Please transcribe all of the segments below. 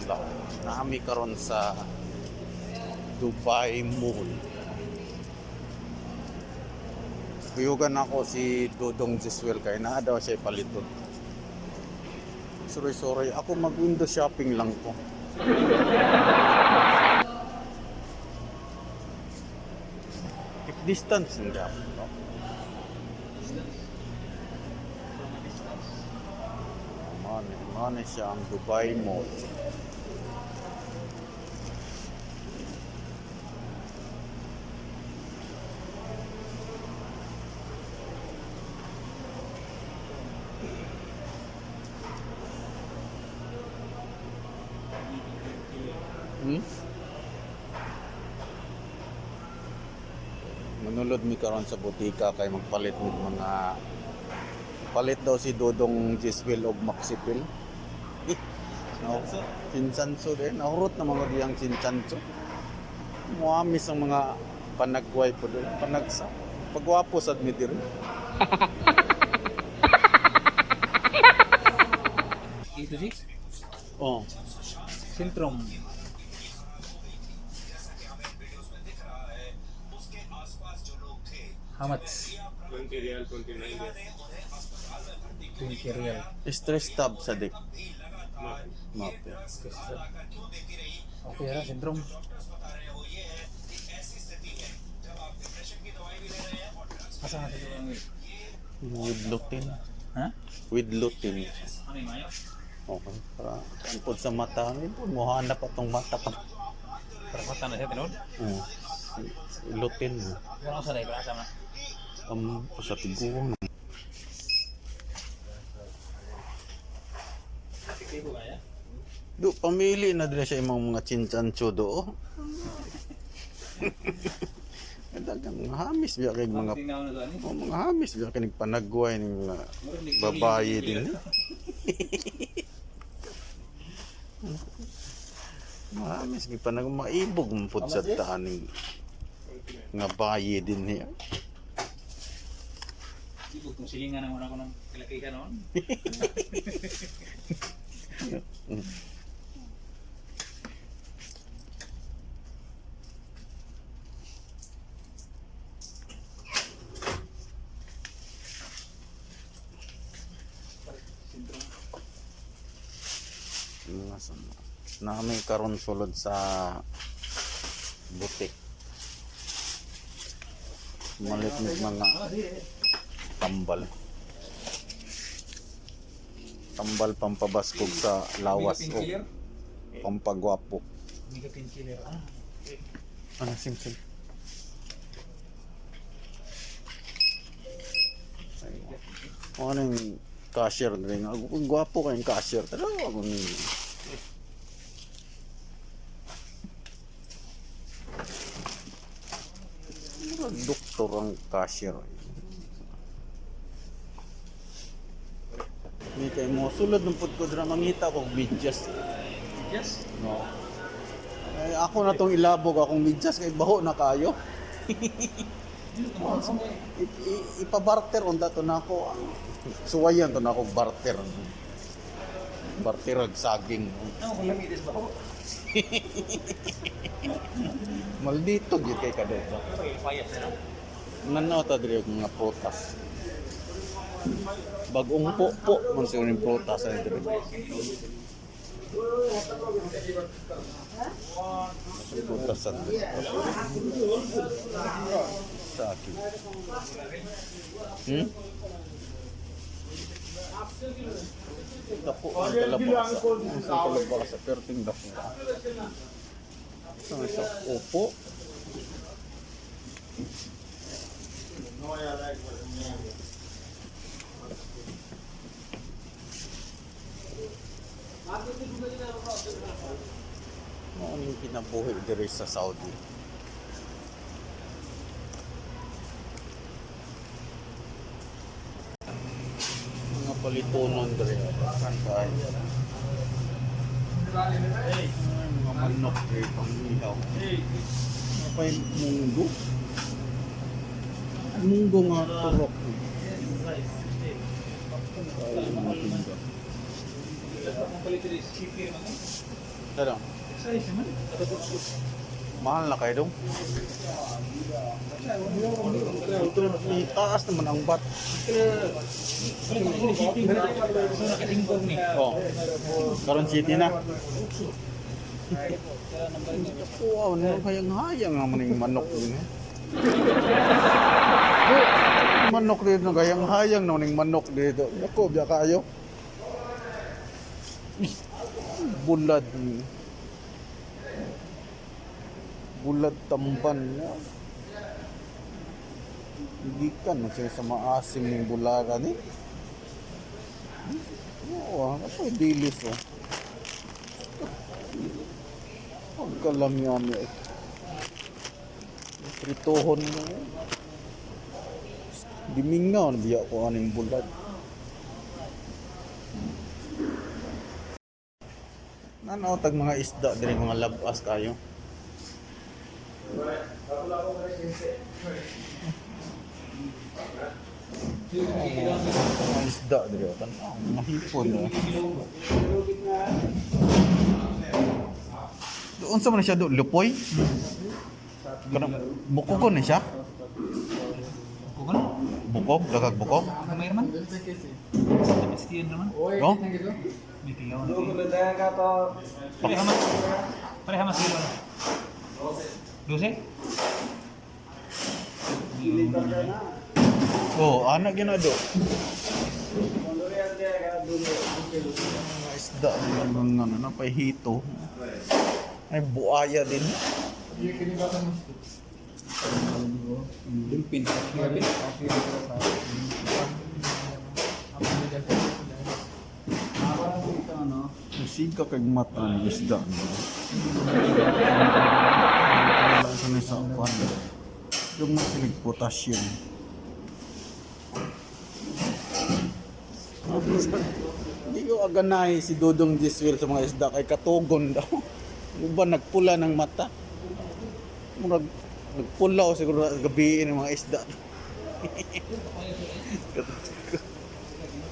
adlaw. Nami karon sa Buhay Mall. Kuyugan ako si Dodong Jesuel kay naa daw siya paliton. Sorry. Ako mag-window shopping lang ko. Keep distance nga. No? Mane siya ang Buhay Mall. Manulod mi karon sa butika kay magpalit ng mga palit daw si Dodong Jesuel og Maxipil. Sinsanso din. Nahurot na mga diyang sinsanso. Muamis ang mga panagway po doon. Panagsa. Pagwapo sa admitir. Itu sih? Oh. Sintrom. How much? 20 real, 29 real. 20 real. Stress tab sa dik. Mape. Okay lah, sintrom. Asa natin yung With lutin. ha? With lutin. Ano yung mayo? Okay. Para ampod sa mata. Mo hanap atong mata pa. Perapatan na siya, tinod? Lutin. Wala ko sa dahi, perasa na. Sa tiguang. Tikibo kaya? Do pamili na dire sa imong mga chinchancho do. Dagang hamis biya kay mga Tingnan na doon eh. mga hamis biya kay panagway ning mga babae din. Hamis gi panag maibog man pud sa taan ning nga baye din niya. Ibig kung silingan naman ako ng kilakihan noon. Nami karon sulod sa butik. Malit mga tambal. Tambal pampabaskog sa lawas o pampagwapo. Hindi ka painkiller. Ano simple? Ano yung cashier rin? Gwapo kayong cashier. Talaga ako ni. Doktor ang cashier. Hindi kayo mo sulod ng pud ko dra mangita ko medyas. Yes? No. Ay, ako na tong ilabog akong medyas kay baho na kayo. Ipabarter on dato na ako. Suwayan to na ako barter. Barter og saging. Ano kung lamitis ba ako? Maldito gyud kay kadto. Ano yung payat na lang? Nanaw ta diri og mga prutas. Bagong po man sa yung prutas ay diri. Prutas sa diri. Sa akin. Dapo ang kalabasa. Ang kalabasa perting dapo. Sa isa upo. Ano yung kinabuhi diri sa Saudi? Mga palitonon diri. Kan kaya. Mga manok diri pang-ihaw. Ano pa yung munggo? Munggo nga turok. Kaya yung mga tinda. Ano? Size naman. Mahal na kayo dong. Itaas naman ang bat. Nakatingkog ni. Oh. Karon city na. Wow, hayang-hayang naman yung manok din. Manok dito, hayang-hayang naman yung manok dito. Ako, biya kayo. Bulad. Bulad tamban. Hindi ka na siya sa maasim ng bularan eh. Oo, ako dilis oh. Pagkalam yan eh. Pritohon mo. Dimingaw na biya ko aning bulad. Ano tag mga isda diri mga labas kayo. Mga isda diri kan. Mga hipon. Doon sa man siya do lupoy. Kanang bukog na siya. Bukog na? Bukog, dagag bukog. Kamay naman. Stiyan naman. No? May tilaw na. Pareha mas kilo na. 12? Oh, anak gina do. Mga isda ng napahito. Ay buaya din. Dumpin. Siga kay mata ng isda. Sa nisa kwan. Yung masilig potassium. Hindi ko aganay si Dodong Jesuel sa mga isda kay katugon daw. Yung ba nagpula ng mata? Nagpula o siguro gabiin ng mga isda.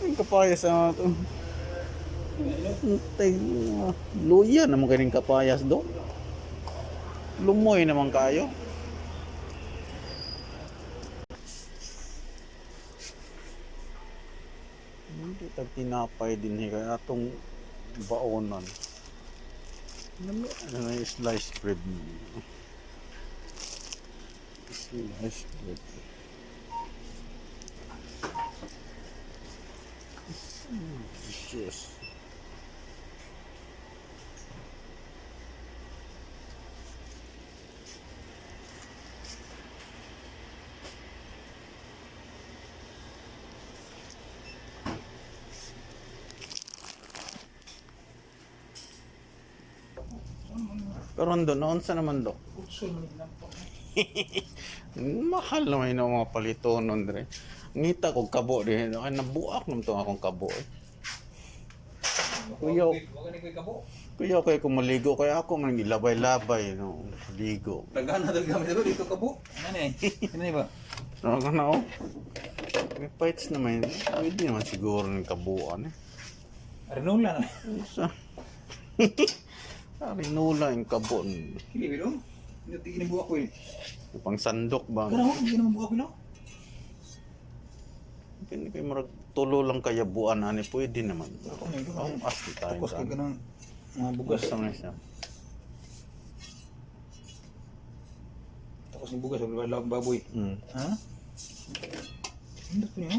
Ang kapayas na ito. Luya naman kayong kapayas do. Lumoy naman kayo. Hindi tag tinapay din kaya atong baonan. Ano yung slice bread mo? Slice bread. Delicious. Pero noon sa naman do. Mahal naman yung mga palito nun dre. Ngita kong kabo rin. Ay, nabuak naman ito akong kabo eh. Kuya kayo kung maligo. Kaya ako man ilabay-labay. No? Ligo. Tagana talaga kami dito kabo. Ano eh? Ano ba? Ano ka na oh? May fights naman. Pwede naman siguro ng kabuan eh. Arenola na. Isa. Rinula yung kabon. Hindi biro. Hindi tinibuak ko eh. Pang sandok ba? Pero hindi naman buak ko no. Hindi kayo marag tulo lang kaya buwan ani pwede naman. Asti tayo Tapos sa. kaya ng mga Bugas bugas. naman siya. Tapos yung bugas, wala akong baboy. Ha? Hindi ko niyo.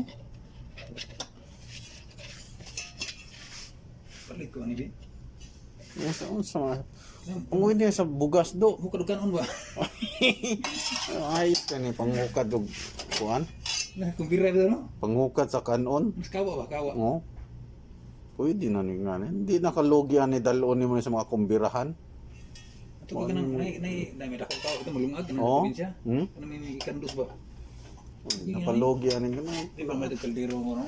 Palit ko ani din. Yes, unsa. Ungoy niya sa bugas do. Bukad kanon ba? Ayos ka ni pangukad og kuan. Nah, kumbira dito no? Pangukad sa kanon. Mas kawa ba? Kawa. Oo. Pwede na ni nga. Hindi nakalogyan ni dalon ni mo sa mga kumbirahan. Ito ka nang nay may dakong kawa ito malungag na Oo. probinsya. Hmm? Ano may ikandos ba? Nakalogyan ni nga. Di ba may kaldero mo no?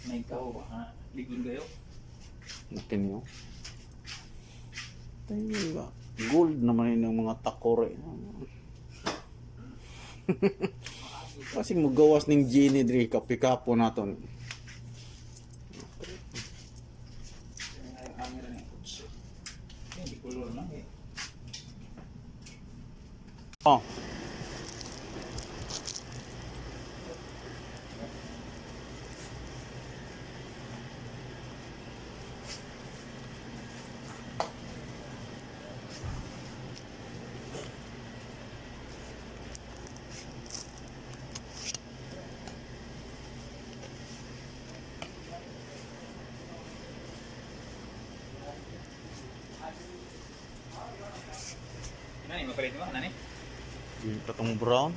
Nay kawa ba? Ha? Ligon kayo. Nakin yo. Tayo ba? Gold naman yun ng mga takore. Kasi magawas ng genie diri kapikapo naton. Hindi ko Oh. Nani, mapalit mo? Nani? Yung katong brown.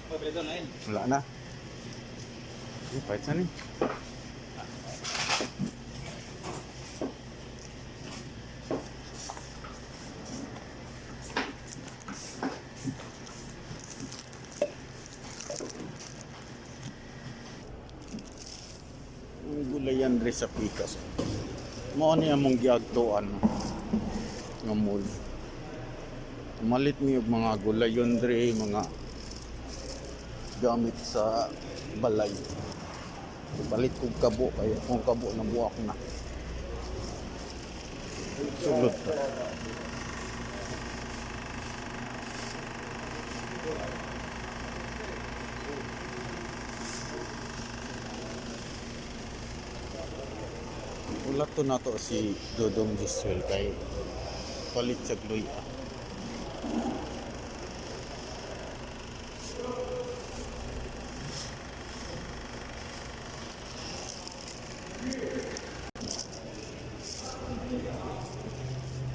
Mapalit doon, Nain. Wala na. Yung pahit na ni. Ang gulayan rin sa pikas. Mo niya mong giagtuan nga mall. Malit mi og mga gulayon dre, mga gamit sa balay. Balik kog kabo kay kung kabo na buwak na. Sulod pa. Ulat to na to si Dodong Jesuel kay palit sa gluya.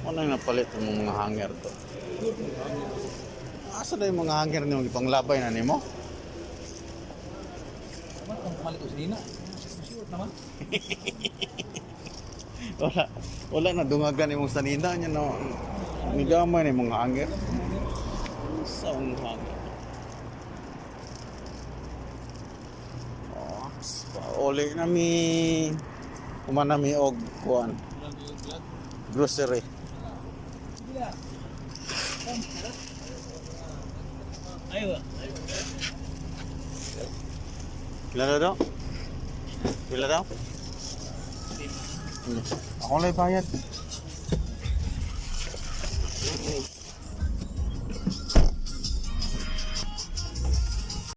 Ano yung napalit ng mga hanger to? Asa na yung mga hanger niyo ipanglabay na nimo? Tama, kung kumalit ko sa Nina. Sure naman. Wala na dungagan imong sanina niya no. Migamay ni mga hanger. Sa mga hanger. Oh, pauli na mi kumanami og kuan grocery. Ayo. Pila daw? Pila daw? Ako lang bayad.